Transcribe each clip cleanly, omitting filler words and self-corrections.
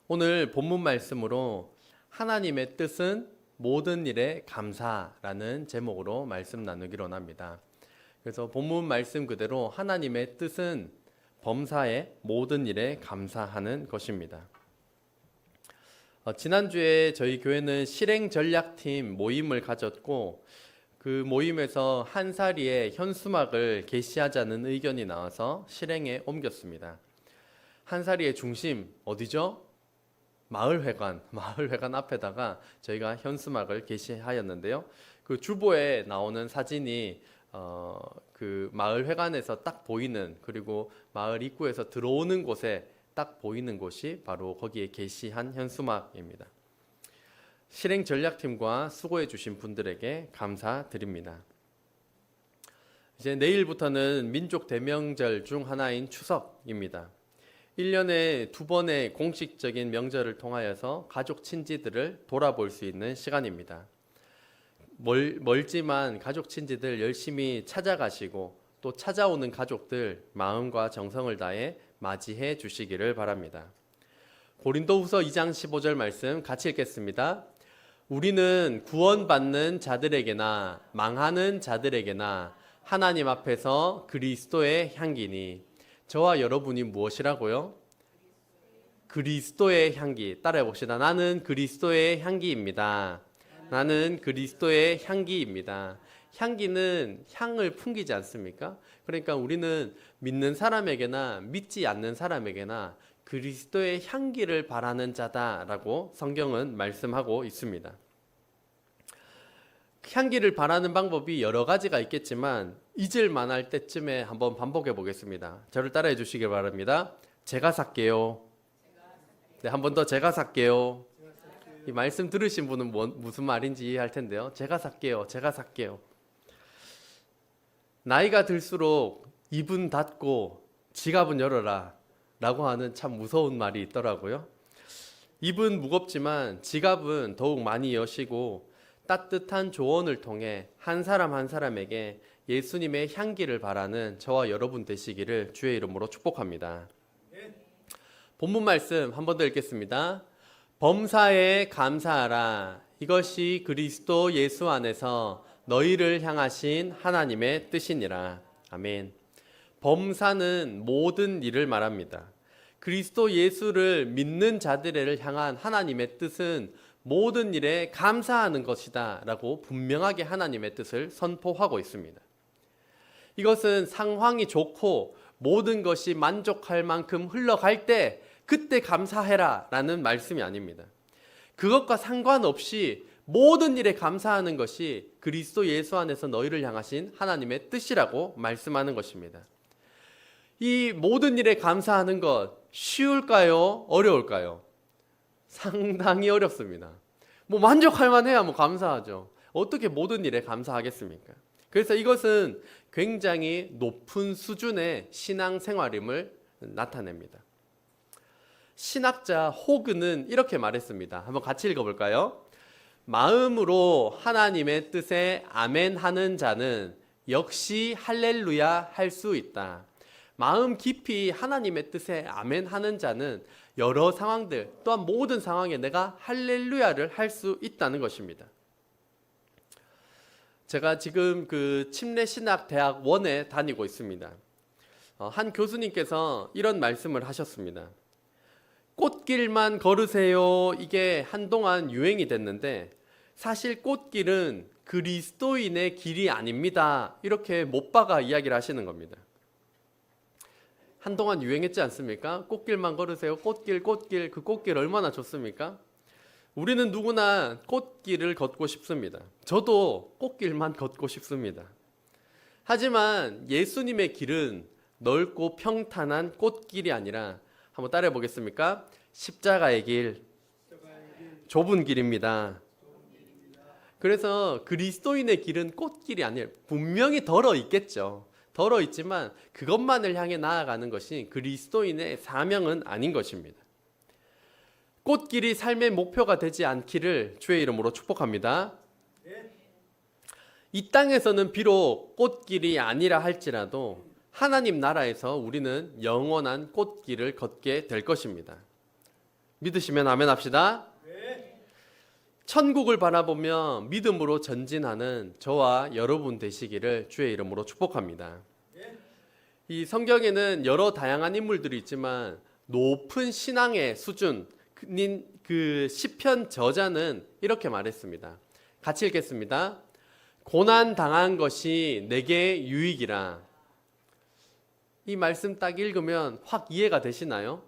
오늘 본문 말씀으로 하나님의 뜻은 모든 일에 감사라는 제목으로 말씀 나누기로 합니다. 그래서 본문 말씀 그대로 하나님의 뜻은 범사의 모든 일에 감사하는 것입니다. 지난주에 저희 교회는 실행전략팀 모임을 가졌고 그 모임에서 한사리에 현수막을 게시하자는 의견이 나와서 실행에 옮겼습니다. 한사리의 중심 어디죠? 마을회관 앞에다가 저희가 현수막을 게시하였는데요. 그 주보에 나오는 사진이 그 마을회관에서 딱 보이는, 그리고 마을 입구에서 들어오는 곳에 딱 보이는 곳이 바로 거기에 게시한 현수막입니다. 실행 전략팀과 수고해 주신 분들에게 감사드립니다. 이제 내일부터는 민족 대명절 중 하나인 추석입니다. 1년에 2번의 공식적인 명절을 통하여서 가족 친지들을 돌아볼 수 있는 시간입니다. 멀지만 가족 친지들 열심히 찾아가시고 또 찾아오는 가족들 마음과 정성을 다해 맞이해 주시기를 바랍니다. 고린도후서 2장 15절 말씀 같이 읽겠습니다. 우리는 구원받는 자들에게나 망하는 자들에게나 하나님 앞에서 그리스도의 향기니. 저와 여러분이 무엇이라고요? 그리스도의 향기. 따라해 봅시다. 나는 그리스도의 향기입니다. 나는 그리스도의 향기입니다. 향기는 향을 풍기지 않습니까? 그러니까 우리는 믿는 사람에게나 믿지 않는 사람에게나 그리스도의 향기를 바라는 자다라고 성경은 말씀하고 있습니다. 향기를 바라는 방법이 여러 가지가 있겠지만 잊을만 할 때쯤에 한번 반복해 보겠습니다. 저를 따라해 주시길 바랍니다. 제가 살게요. 네, 한 번 더 제가 살게요. 이 말씀 들으신 분은 무슨 말인지 이해할 텐데요. 제가 살게요. 제가 살게요. 나이가 들수록 입은 닫고 지갑은 열어라 라고 하는 참 무서운 말이 있더라고요. 입은 무겁지만 지갑은 더욱 많이 여시고 따뜻한 조언을 통해 한 사람 한 사람에게 예수님의 향기를 바라는 저와 여러분 되시기를 주의 이름으로 축복합니다. 본문 말씀 한 번 더 읽겠습니다. 범사에 감사하라. 이것이 그리스도 예수 안에서 너희를 향하신 하나님의 뜻이니라. 아멘. 범사는 모든 일을 말합니다. 그리스도 예수를 믿는 자들을 향한 하나님의 뜻은 모든 일에 감사하는 것이다 라고 분명하게 하나님의 뜻을 선포하고 있습니다. 이것은 상황이 좋고 모든 것이 만족할 만큼 흘러갈 때 그때 감사해라 라는 말씀이 아닙니다. 그것과 상관없이 모든 일에 감사하는 것이 그리스도 예수 안에서 너희를 향하신 하나님의 뜻이라고 말씀하는 것입니다. 이 모든 일에 감사하는 것 쉬울까요? 어려울까요? 상당히 어렵습니다. 만족할 만해야 감사하죠. 어떻게 모든 일에 감사하겠습니까? 그래서 이것은 굉장히 높은 수준의 신앙생활임을 나타냅니다. 신학자 호그는 이렇게 말했습니다. 한번 같이 읽어볼까요? 마음으로 하나님의 뜻에 아멘 하는 자는 역시 할렐루야 할 수 있다. 마음 깊이 하나님의 뜻에 아멘 하는 자는 여러 상황들 또한 모든 상황에 내가 할렐루야를 할 수 있다는 것입니다. 제가 지금 그 침례신학대학 1에 다니고 있습니다. 한 교수님께서 이런 말씀을 하셨습니다. 꽃길만 걸으세요. 이게 한동안 유행이 됐는데 사실 꽃길은 그리스도인의 길이 아닙니다. 이렇게 못 박아 이야기를 하시는 겁니다. 한동안 유행했지 않습니까? 꽃길만 걸으세요. 꽃길 그 꽃길 얼마나 좋습니까? 우리는 누구나 꽃길을 걷고 싶습니다. 저도 꽃길만 걷고 싶습니다. 하지만 예수님의 길은 넓고 평탄한 꽃길이 아니라 한번 따라해 보겠습니까? 십자가의 길, 좁은 길입니다. 그래서 그리스도인의 길은 꽃길이 아니에요. 분명히 덜어 있겠죠. 덜어 있지만 그것만을 향해 나아가는 것이 그리스도인의 사명은 아닌 것입니다. 꽃길이 삶의 목표가 되지 않기를 주의 이름으로 축복합니다. 이 땅에서는 비록 꽃길이 아니라 할지라도 하나님 나라에서 우리는 영원한 꽃길을 걷게 될 것입니다. 믿으시면 아멘 합시다. 천국을 바라보며 믿음으로 전진하는 저와 여러분 되시기를 주의 이름으로 축복합니다. 이 성경에는 여러 다양한 인물들이 있지만 높은 신앙의 수준인 그 시편 저자는 이렇게 말했습니다. 같이 읽겠습니다. 고난 당한 것이 내게 유익이라. 이 말씀 딱 읽으면 확 이해가 되시나요?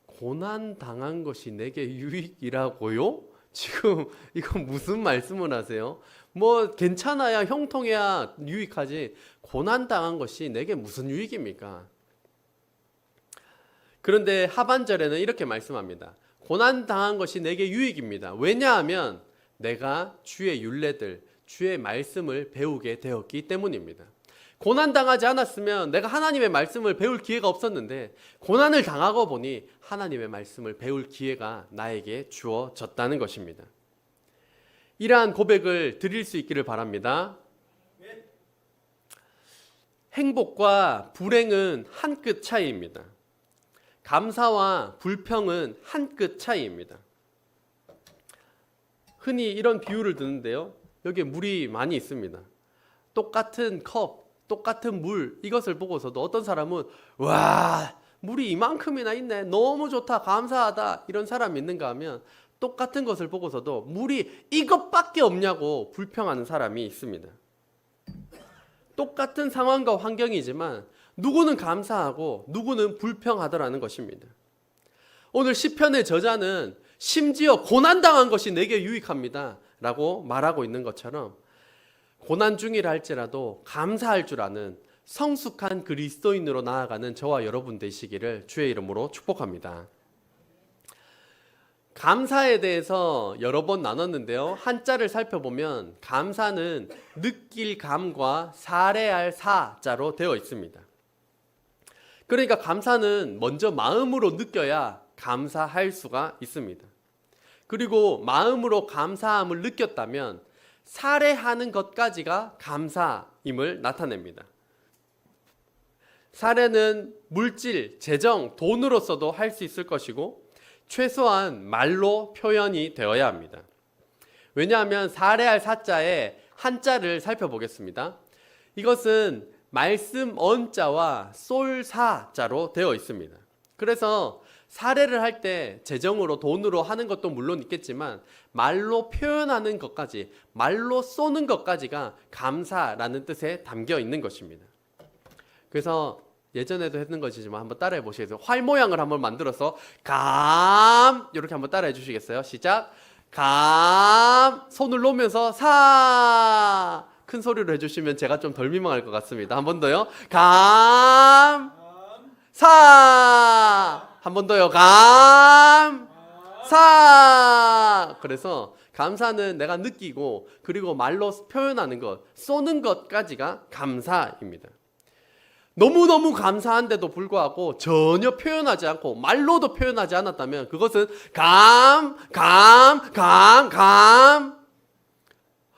고난 당한 것이 내게 유익이라고요? 지금 이거 무슨 말씀을 하세요? 뭐 괜찮아야 형통해야 유익하지 고난 당한 것이 내게 무슨 유익입니까? 그런데 하반절에는 이렇게 말씀합니다. 고난 당한 것이 내게 유익입니다. 왜냐하면 내가 주의 율례들, 주의 말씀을 배우게 되었기 때문입니다. 고난 당하지 않았으면 내가 하나님의 말씀을 배울 기회가 없었는데 고난을 당하고 보니 하나님의 말씀을 배울 기회가 나에게 주어졌다는 것입니다. 이러한 고백을 드릴 수 있기를 바랍니다. 행복과 불행은 한 끗 차이입니다. 감사와 불평은 한 끗 차이입니다. 흔히 이런 비유를 드는데요. 여기에 물이 많이 있습니다. 똑같은 컵, 똑같은 물, 이것을 보고서도 어떤 사람은 와, 물이 이만큼이나 있네, 너무 좋다, 감사하다, 이런 사람이 있는가 하면 똑같은 것을 보고서도 물이 이것밖에 없냐고 불평하는 사람이 있습니다. 똑같은 상황과 환경이지만 누구는 감사하고 누구는 불평하더라는 것입니다. 오늘 시편의 저자는 심지어 고난당한 것이 내게 유익합니다 라고 말하고 있는 것처럼 고난 중이라 할지라도 감사할 줄 아는 성숙한 그리스도인으로 나아가는 저와 여러분 되시기를 주의 이름으로 축복합니다. 감사에 대해서 여러 번 나눴는데요. 한자를 살펴보면 감사는 느낄 감과 사례할 사자로 되어 있습니다. 그러니까 감사는 먼저 마음으로 느껴야 감사할 수가 있습니다. 그리고 마음으로 감사함을 느꼈다면 사례하는 것까지가 감사임을 나타냅니다. 사례는 물질, 재정, 돈으로서도 할 수 있을 것이고 최소한 말로 표현이 되어야 합니다. 왜냐하면 사례할 사자의 한자를 살펴보겠습니다. 이것은 말씀 언자와 쏠사자로 되어 있습니다. 그래서 사례를 할 때 재정으로 돈으로 하는 것도 물론 있겠지만 말로 표현하는 것까지, 말로 쏘는 것까지가 감사라는 뜻에 담겨 있는 것입니다. 그래서 예전에도 했는 것이지만 한번 따라해 보시겠어요? 활 모양을 한번 만들어서 감 이렇게 한번 따라해 주시겠어요? 시작. 감 손을 놓으면서 사 큰 소리로 해주시면 제가 좀 덜 민망할 것 같습니다. 한 번 더요. 감 사 한 번 더요. 감 사 그래서 감사는 내가 느끼고 그리고 말로 표현하는 것, 쏘는 것까지가 감사입니다. 너무너무 감사한데도 불구하고 전혀 표현하지 않고 말로도 표현하지 않았다면 그것은 감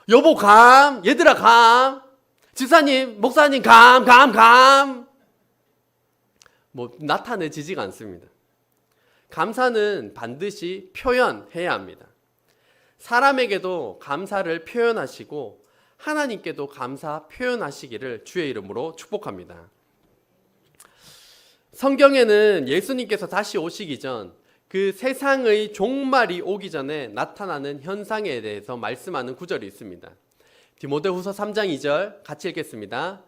여보 감, 얘들아 감, 집사님, 목사님 감 뭐 나타내지지가 않습니다. 감사는 반드시 표현해야 합니다. 사람에게도 감사를 표현하시고 하나님께도 감사 표현하시기를 주의 이름으로 축복합니다. 성경에는 예수님께서 다시 오시기 전 그 세상의 종말이 오기 전에 나타나는 현상에 대해서 말씀하는 구절이 있습니다. 디모데후서 3장 2절 같이 읽겠습니다.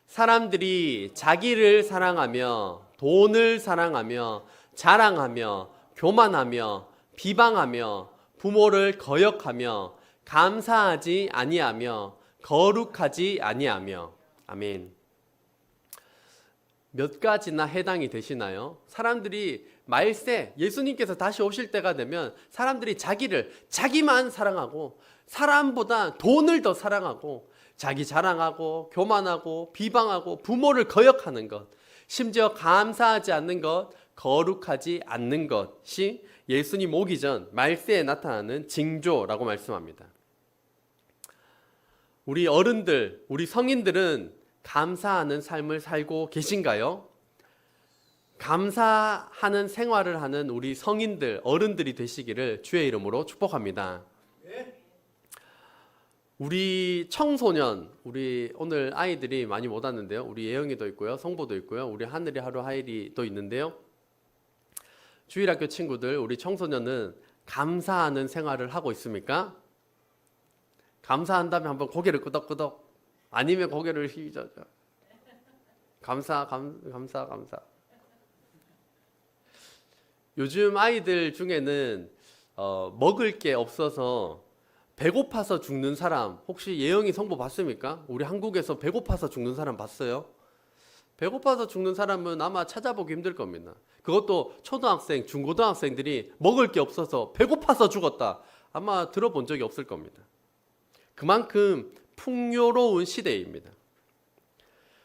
사람들이 자기를 사랑하며 돈을 사랑하며 자랑하며 교만하며 비방하며 부모를 거역하며 감사하지 아니하며 거룩하지 아니하며. 아멘. 몇 가지나 해당이 되시나요? 사람들이 말세, 예수님께서 다시 오실 때가 되면 사람들이 자기만 사랑하고 사람보다 돈을 더 사랑하고 자기 자랑하고 교만하고 비방하고 부모를 거역하는 것, 심지어 감사하지 않는 것, 거룩하지 않는 것이 예수님 오기 전 말세에 나타나는 징조라고 말씀합니다. 우리 어른들, 우리 성인들은 감사하는 삶을 살고 계신가요? 감사하는 생활을 하는 우리 성인들, 어른들이 되시기를 주의 이름으로 축복합니다. 우리 청소년, 우리 오늘 아이들이 많이 못 왔는데요. 우리 예영이도 있고요. 성보도 있고요. 우리 하늘이 하루 하일이도 있는데요. 주일학교 친구들, 우리 청소년은 감사하는 생활을 하고 있습니까? 감사한다면 한번 고개를 끄덕끄덕, 아니면 고개를 휘저저. 감사. 요즘 아이들 중에는 먹을 게 없어서 배고파서 죽는 사람, 혹시 예영이 성보 봤습니까? 우리 한국에서 배고파서 죽는 사람 봤어요? 배고파서 죽는 사람은 아마 찾아보기 힘들 겁니다. 그것도 초등학생, 중고등학생들이 먹을 게 없어서 배고파서 죽었다. 아마 들어본 적이 없을 겁니다. 그만큼 풍요로운 시대입니다.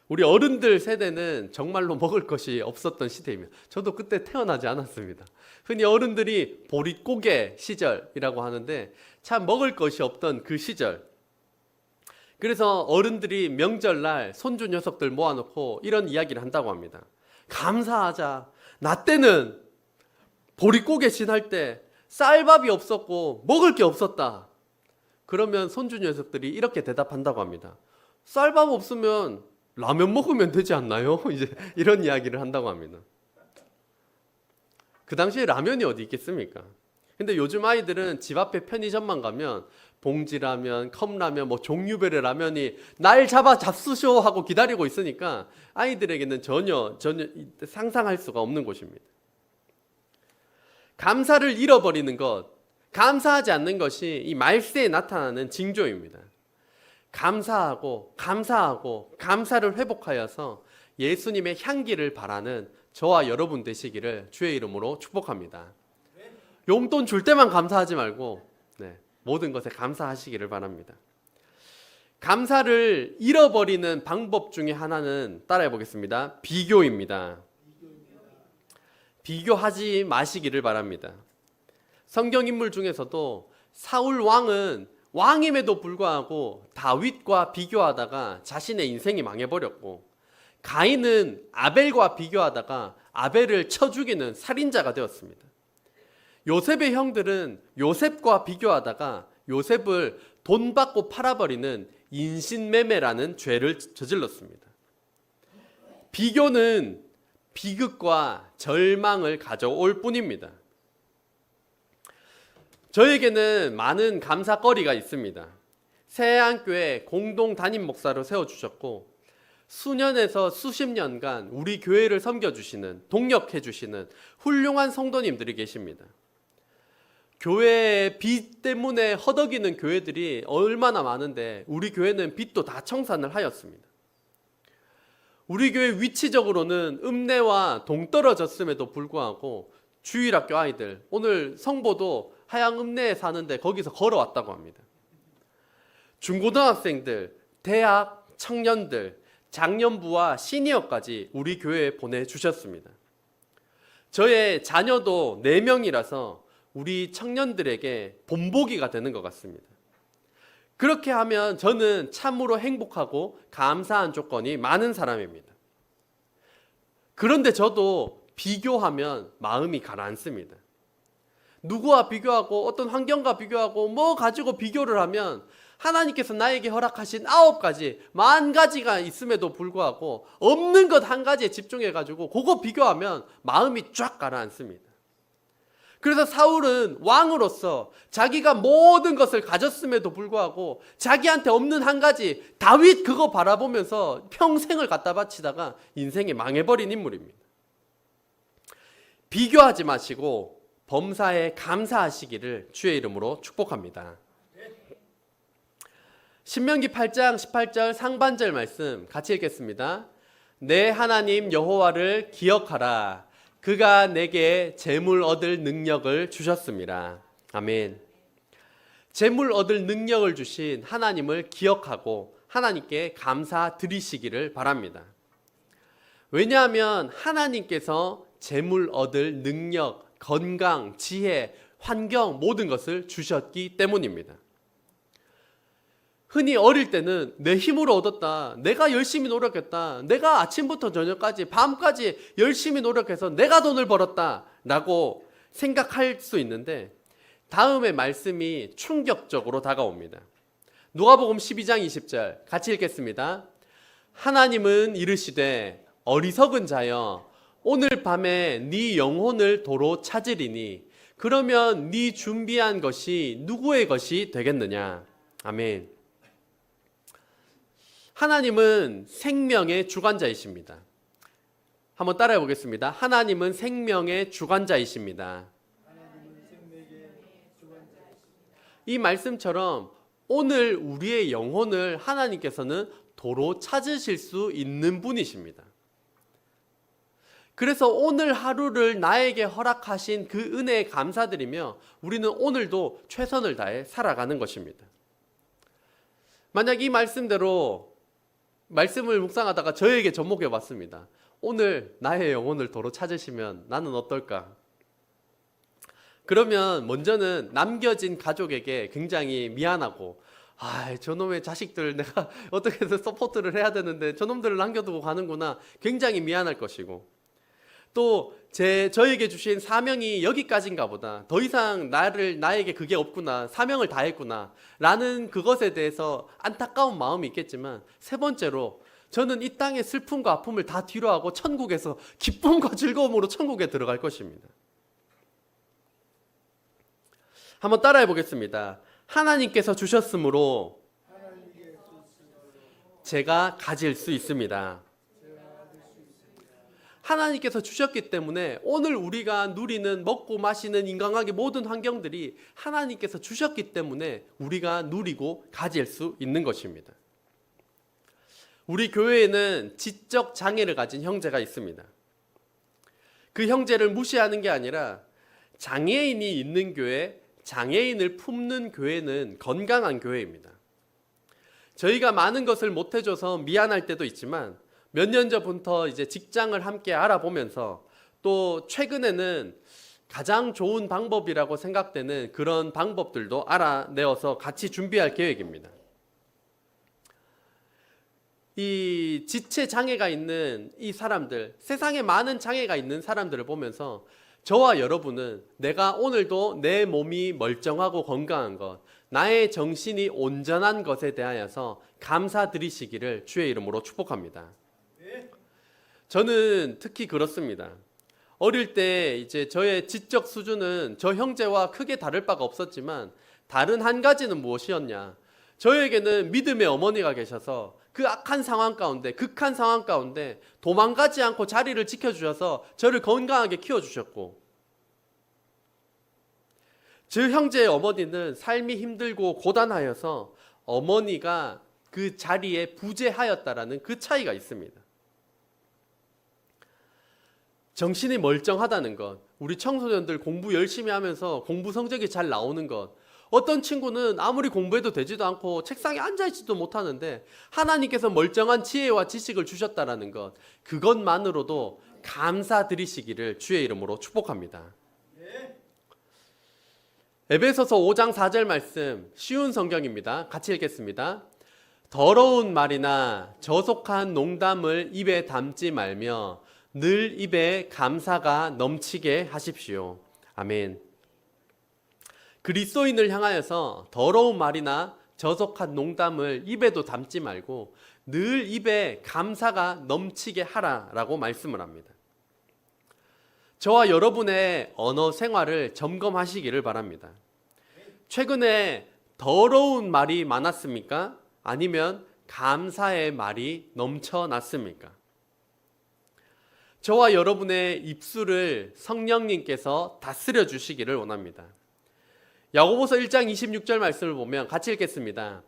우리 어른들 세대는 정말로 먹을 것이 없었던 시대입니다. 저도 그때 태어나지 않았습니다. 흔히 어른들이 보릿고개 시절이라고 하는데 참 먹을 것이 없던 그 시절. 그래서 어른들이 명절날 손주 녀석들 모아놓고 이런 이야기를 한다고 합니다. 감사하자. 나 때는 보릿고개 지날 때 쌀밥이 없었고 먹을 게 없었다. 그러면 손주 녀석들이 이렇게 대답한다고 합니다. 쌀밥 없으면 라면 먹으면 되지 않나요? 이제 이런 이야기를 한다고 합니다. 그 당시에 라면이 어디 있겠습니까? 근데 요즘 아이들은 집 앞에 편의점만 가면 봉지라면, 컵라면, 뭐 종류별의 라면이 날 잡아 잡수쇼 하고 기다리고 있으니까 아이들에게는 전혀 상상할 수가 없는 곳입니다. 감사를 잃어버리는 것, 감사하지 않는 것이 이 말세에 나타나는 징조입니다. 감사하고 감사를 회복하여서 예수님의 향기를 바라는 저와 여러분 되시기를 주의 이름으로 축복합니다. 용돈 줄 때만 감사하지 말고 모든 것에 감사하시기를 바랍니다. 감사를 잃어버리는 방법 중에 하나는 따라해 보겠습니다. 비교입니다. 비교하지 마시기를 바랍니다. 성경 인물 중에서도 사울 왕은 왕임에도 불구하고 다윗과 비교하다가 자신의 인생이 망해버렸고, 가인은 아벨과 비교하다가 아벨을 쳐 죽이는 살인자가 되었습니다. 요셉의 형들은 요셉과 비교하다가 요셉을 돈 받고 팔아버리는 인신매매라는 죄를 저질렀습니다. 비교는 비극과 절망을 가져올 뿐입니다. 저에게는 많은 감사거리가 있습니다. 새해안교회 공동 담임 목사로 세워주셨고 수년에서 수십 년간 우리 교회를 섬겨주시는, 동역해주시는 훌륭한 성도님들이 계십니다. 교회의 빚 때문에 허덕이는 교회들이 얼마나 많은데 우리 교회는 빚도 다 청산을 하였습니다. 우리 교회 위치적으로는 읍내와 동떨어졌음에도 불구하고 주일학교 아이들, 오늘 성보도 하양 읍내에 사는데 거기서 걸어왔다고 합니다. 중고등학생들, 대학 청년들, 장년부와 시니어까지 우리 교회에 보내주셨습니다. 저의 자녀도 4명이라서 우리 청년들에게 본보기가 되는 것 같습니다. 그렇게 하면 저는 참으로 행복하고 감사한 조건이 많은 사람입니다. 그런데 저도 비교하면 마음이 가라앉습니다. 누구와 비교하고 어떤 환경과 비교하고 뭐 가지고 비교를 하면 하나님께서 나에게 허락하신 9가지, 10,000가지가 있음에도 불구하고 없는 것 한 가지에 집중해가지고 그거 비교하면 마음이 쫙 가라앉습니다. 그래서 사울은 왕으로서 자기가 모든 것을 가졌음에도 불구하고 자기한테 없는 한 가지, 다윗 그거 바라보면서 평생을 갖다 바치다가 인생이 망해버린 인물입니다. 비교하지 마시고 범사에 감사하시기를 주의 이름으로 축복합니다. 신명기 8장 18절 상반절 말씀 같이 읽겠습니다. 내 하나님 여호와를 기억하라. 그가 내게 재물 얻을 능력을 주셨습니다. 아멘. 재물 얻을 능력을 주신 하나님을 기억하고 하나님께 감사드리시기를 바랍니다. 왜냐하면 하나님께서 재물 얻을 능력, 건강, 지혜, 환경 모든 것을 주셨기 때문입니다. 흔히 어릴 때는 내 힘으로 얻었다, 내가 열심히 노력했다, 내가 아침부터 저녁까지 밤까지 열심히 노력해서 내가 돈을 벌었다 라고 생각할 수 있는데, 다음의 말씀이 충격적으로 다가옵니다. 누가복음 12장 20절 같이 읽겠습니다. 하나님은 이르시되 어리석은 자여, 오늘 밤에 네 영혼을 도로 찾으리니 그러면 네 준비한 것이 누구의 것이 되겠느냐. 아멘. 하나님은 생명의 주관자이십니다. 한번 따라해 보겠습니다. 하나님은 생명의 주관자이십니다. 이 말씀처럼 오늘 우리의 영혼을 하나님께서는 도로 찾으실 수 있는 분이십니다. 그래서 오늘 하루를 나에게 허락하신 그 은혜에 감사드리며 우리는 오늘도 최선을 다해 살아가는 것입니다. 만약 이 말씀대로 말씀을 묵상하다가 저에게 접목해 봤습니다. 오늘 나의 영혼을 도로 찾으시면 나는 어떨까? 그러면 먼저는 남겨진 가족에게 굉장히 미안하고, 저놈의 자식들 내가 어떻게든 서포트를 해야 되는데 저놈들을 남겨두고 가는구나, 굉장히 미안할 것이고, 또 저에게 주신 사명이 여기까지인가 보다, 더 이상 나에게 그게 없구나, 사명을 다했구나 라는 그것에 대해서 안타까운 마음이 있겠지만, 세 번째로 저는 이 땅의 슬픔과 아픔을 다 뒤로하고 천국에서 기쁨과 즐거움으로 천국에 들어갈 것입니다. 한번 따라해 보겠습니다. 하나님께서 주셨으므로 제가 가질 수 있습니다. 하나님께서 주셨기 때문에 오늘 우리가 누리는 먹고 마시는 인간관계 모든 환경들이 하나님께서 주셨기 때문에 우리가 누리고 가질 수 있는 것입니다. 우리 교회에는 지적 장애를 가진 형제가 있습니다. 그 형제를 무시하는 게 아니라 장애인이 있는 교회, 장애인을 품는 교회는 건강한 교회입니다. 저희가 많은 것을 못해줘서 미안할 때도 있지만 몇 년 전부터 이제 직장을 함께 알아보면서 또 최근에는 가장 좋은 방법이라고 생각되는 그런 방법들도 알아내어서 같이 준비할 계획입니다. 이 지체 장애가 있는 이 사람들, 세상에 많은 장애가 있는 사람들을 보면서 저와 여러분은 내가 오늘도 내 몸이 멀쩡하고 건강한 것, 나의 정신이 온전한 것에 대하여서 감사드리시기를 주의 이름으로 축복합니다. 저는 특히 그렇습니다. 어릴 때 이제 저의 지적 수준은 저 형제와 크게 다를 바가 없었지만 다른 한 가지는 무엇이었냐? 저에게는 믿음의 어머니가 계셔서 그 악한 상황 가운데, 극한 상황 가운데 도망가지 않고 자리를 지켜주셔서 저를 건강하게 키워주셨고, 저 형제의 어머니는 삶이 힘들고 고단하여서 어머니가 그 자리에 부재하였다라는 그 차이가 있습니다. 정신이 멀쩡하다는 것, 우리 청소년들 공부 열심히 하면서 공부 성적이 잘 나오는 것, 어떤 친구는 아무리 공부해도 되지도 않고 책상에 앉아있지도 못하는데 하나님께서 멀쩡한 지혜와 지식을 주셨다라는 것, 그것만으로도 감사드리시기를 주의 이름으로 축복합니다. 에베소서 5장 4절 말씀, 쉬운 성경입니다. 같이 읽겠습니다. 더러운 말이나 저속한 농담을 입에 담지 말며 늘 입에 감사가 넘치게 하십시오. 아멘. 그리스도인을 향하여서 더러운 말이나 저속한 농담을 입에도 담지 말고 늘 입에 감사가 넘치게 하라라고 말씀을 합니다. 저와 여러분의 언어 생활을 점검하시기를 바랍니다. 최근에 더러운 말이 많았습니까? 아니면 감사의 말이 넘쳐났습니까? 저와 여러분의 입술을 성령님께서 다스려 주시기를 원합니다. 야고보서 1장 26절 말씀을 보면 같이 읽겠습니다.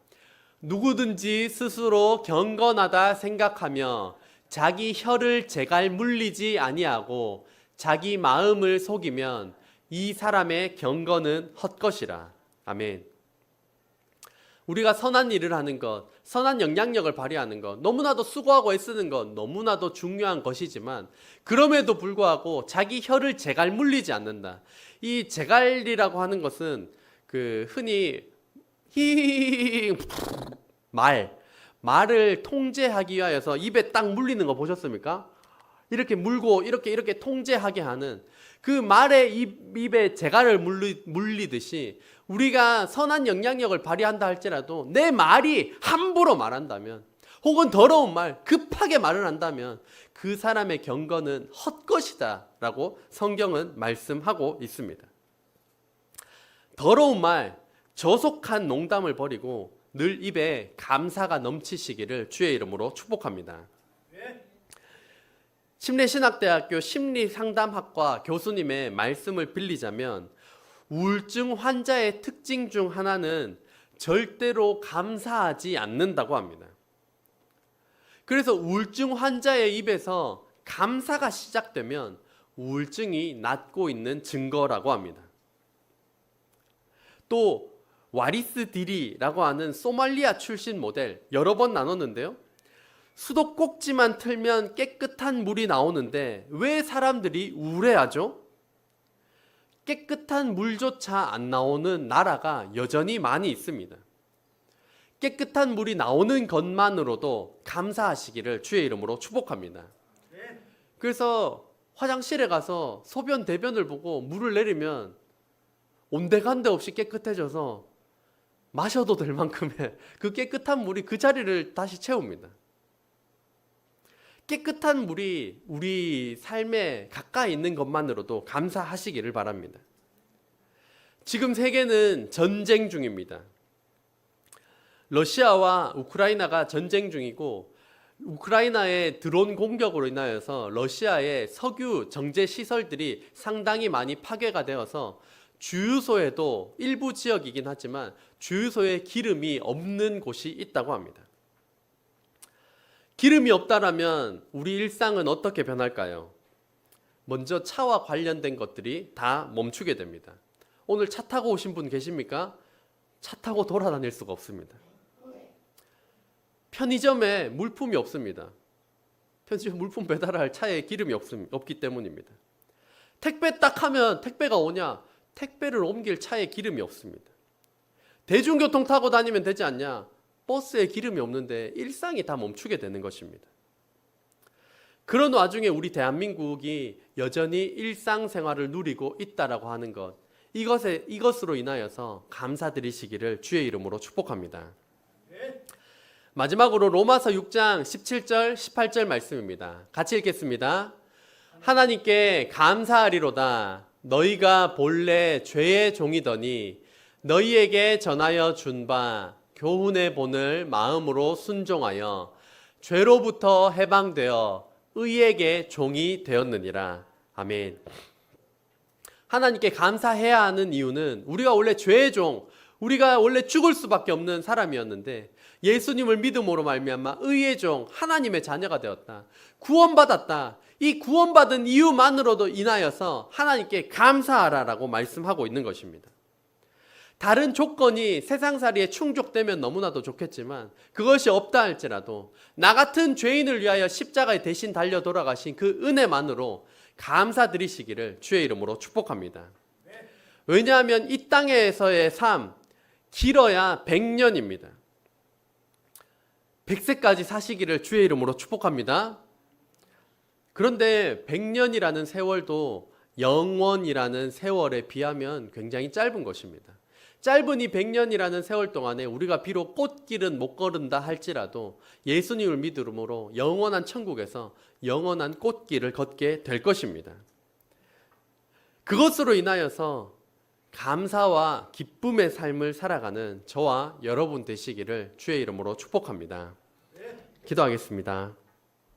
누구든지 스스로 경건하다 생각하며 자기 혀를 제갈 물리지 아니하고 자기 마음을 속이면 이 사람의 경건은 헛것이라. 아멘. 우리가 선한 일을 하는 것, 선한 영향력을 발휘하는 것, 너무나도 수고하고 애쓰는 것, 너무나도 중요한 것이지만 그럼에도 불구하고 자기 혀를 제갈 물리지 않는다. 이 제갈이라고 하는 것은 흔히 히히히히 말을 통제하기 위하여서 입에 딱 물리는 거 보셨습니까? 이렇게 물고 이렇게 통제하게 하는 그 말의 입에 재갈을 물리듯이 우리가 선한 영향력을 발휘한다 할지라도 내 말이 함부로 말한다면 혹은 더러운 말, 급하게 말을 한다면 그 사람의 경건은 헛것이다 라고 성경은 말씀하고 있습니다. 더러운 말, 저속한 농담을 버리고 늘 입에 감사가 넘치시기를 주의 이름으로 축복합니다. 침례신학대학교 심리상담학과 교수님의 말씀을 빌리자면 우울증 환자의 특징 중 하나는 절대로 감사하지 않는다고 합니다. 그래서 우울증 환자의 입에서 감사가 시작되면 우울증이 낫고 있는 증거라고 합니다. 또 와리스 디리라고 하는 소말리아 출신 모델 여러 번 나눴는데요. 수도꼭지만 틀면 깨끗한 물이 나오는데 왜 사람들이 우울해하죠? 깨끗한 물조차 안 나오는 나라가 여전히 많이 있습니다. 깨끗한 물이 나오는 것만으로도 감사하시기를 주의 이름으로 축복합니다. 그래서 화장실에 가서 소변 대변을 보고 물을 내리면 온데간데 없이 깨끗해져서 마셔도 될 만큼의 그 깨끗한 물이 그 자리를 다시 채웁니다. 깨끗한 물이 우리 삶에 가까이 있는 것만으로도 감사하시기를 바랍니다. 지금 세계는 전쟁 중입니다. 러시아와 우크라이나가 전쟁 중이고 우크라이나의 드론 공격으로 인하여서 러시아의 석유 정제 시설들이 상당히 많이 파괴가 되어서 주유소에도 일부 지역이긴 하지만 주유소에 기름이 없는 곳이 있다고 합니다. 기름이 없다라면 우리 일상은 어떻게 변할까요? 먼저 차와 관련된 것들이 다 멈추게 됩니다. 오늘 차 타고 오신 분 계십니까? 차 타고 돌아다닐 수가 없습니다. 편의점에 물품이 없습니다. 편의점 물품 배달할 차에 기름이 없기 때문입니다. 택배 딱 하면 택배가 오냐? 택배를 옮길 차에 기름이 없습니다. 대중교통 타고 다니면 되지 않냐? 버스에 기름이 없는데 일상이 다 멈추게 되는 것입니다. 그런 와중에 우리 대한민국이 여전히 일상생활을 누리고 있다라고 하는 것, 이것으로 인하여서 감사드리시기를 주의 이름으로 축복합니다. 마지막으로 로마서 6장 17절 18절 말씀입니다. 같이 읽겠습니다. 하나님께 감사하리로다. 너희가 본래 죄의 종이더니 너희에게 전하여 준 바 교훈의 본을 마음으로 순종하여 죄로부터 해방되어 의에게 종이 되었느니라. 아멘. 하나님께 감사해야 하는 이유는 우리가 원래 죄의 종, 우리가 원래 죽을 수밖에 없는 사람이었는데 예수님을 믿음으로 말미암아 의의 종, 하나님의 자녀가 되었다. 구원받았다. 이 구원받은 이유만으로도 인하여서 하나님께 감사하라라고 말씀하고 있는 것입니다. 다른 조건이 세상살이에 충족되면 너무나도 좋겠지만 그것이 없다 할지라도 나 같은 죄인을 위하여 십자가에 대신 달려 돌아가신 그 은혜만으로 감사드리시기를 주의 이름으로 축복합니다. 왜냐하면 이 땅에서의 삶 길어야 100년입니다. 100세까지 사시기를 주의 이름으로 축복합니다. 그런데 100년이라는 세월도 영원이라는 세월에 비하면 굉장히 짧은 것입니다. 짧은 이 100년이라는 세월 동안에 우리가 비록 꽃길은 못 걸은다 할지라도 예수님을 믿음으로 영원한 천국에서 영원한 꽃길을 걷게 될 것입니다. 그것으로 인하여서 감사와 기쁨의 삶을 살아가는 저와 여러분 되시기를 주의 이름으로 축복합니다. 기도하겠습니다.